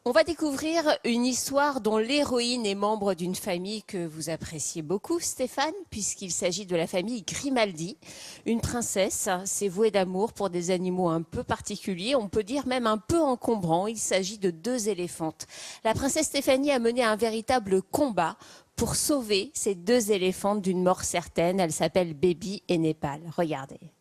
On va découvrir une histoire dont l'héroïne est membre d'une famille que vous appréciez beaucoup, Stéphane, puisqu'il s'agit de la famille Grimaldi. Une princesse s'est vouée d'amour pour des animaux un peu particuliers, on peut dire même un peu encombrants. Il s'agit de 2 éléphantes. La princesse Stéphanie a mené un véritable combat pour sauver ces 2 éléphantes d'une mort certaine. Elle s'appelle Baby et Népal. Regardez.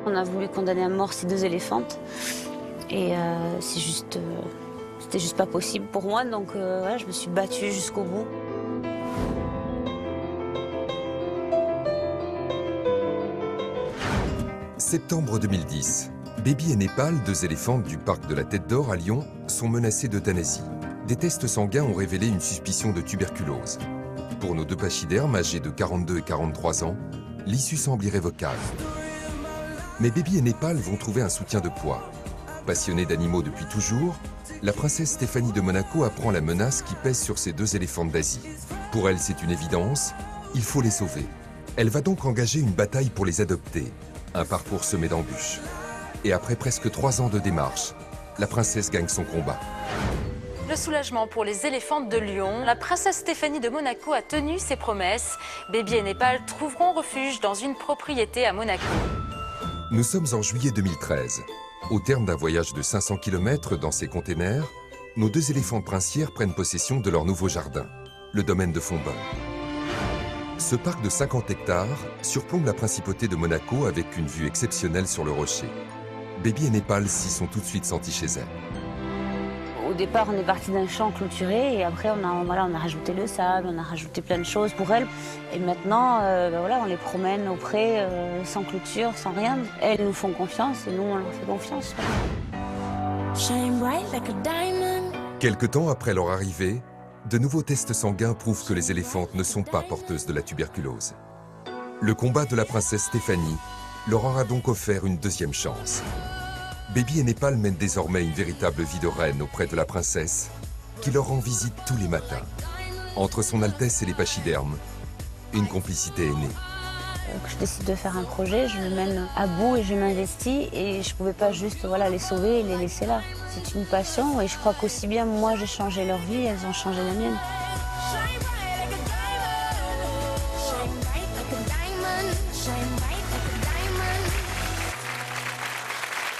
On a voulu condamner à mort ces 2 éléphantes et c'était juste pas possible pour moi, donc voilà, je me suis battue jusqu'au bout. Septembre 2010. Baby et Népal, 2 éléphantes du parc de la Tête d'Or à Lyon, sont menacées d'euthanasie. Des tests sanguins ont révélé une suspicion de tuberculose. Pour nos 2 pachydermes âgés de 42 et 43 ans, l'issue semble irrévocable. Mais Baby et Népal vont trouver un soutien de poids. Passionnée d'animaux depuis toujours, la princesse Stéphanie de Monaco apprend la menace qui pèse sur ces 2 éléphantes d'Asie. Pour elle, c'est une évidence, il faut les sauver. Elle va donc engager une bataille pour les adopter, un parcours semé d'embûches. Et après presque 3 ans de démarche, la princesse gagne son combat. Le soulagement pour les éléphantes de Lyon. La princesse Stéphanie de Monaco a tenu ses promesses. Baby et Népal trouveront refuge dans une propriété à Monaco. Nous sommes en juillet 2013. Au terme d'un voyage de 500 km dans ces containers, nos 2 éléphantes princières prennent possession de leur nouveau jardin, le domaine de Fontbonne. Ce parc de 50 hectares surplombe la principauté de Monaco avec une vue exceptionnelle sur le rocher. Baby et Népal s'y sont tout de suite sentis chez elles. Au départ, on est parti d'un champ clôturé et après, on a rajouté le sable, on a rajouté plein de choses pour elles. Et maintenant, voilà, on les promène auprès, sans clôture, sans rien. Elles nous font confiance et nous, on leur fait confiance. Quelque temps après leur arrivée, de nouveaux tests sanguins prouvent que les éléphantes ne sont pas porteuses de la tuberculose. Le combat de la princesse Stéphanie leur aura donc offert une 2e chance. Baby et Népal mènent désormais une véritable vie de reine auprès de la princesse, qui leur rend visite tous les matins. Entre son Altesse et les pachydermes, une complicité est née. Je décide de faire un projet, je le mène à bout et je m'investis et je ne pouvais pas juste les sauver et les laisser là. C'est une passion et je crois qu'aussi bien moi j'ai changé leur vie, elles ont changé la mienne.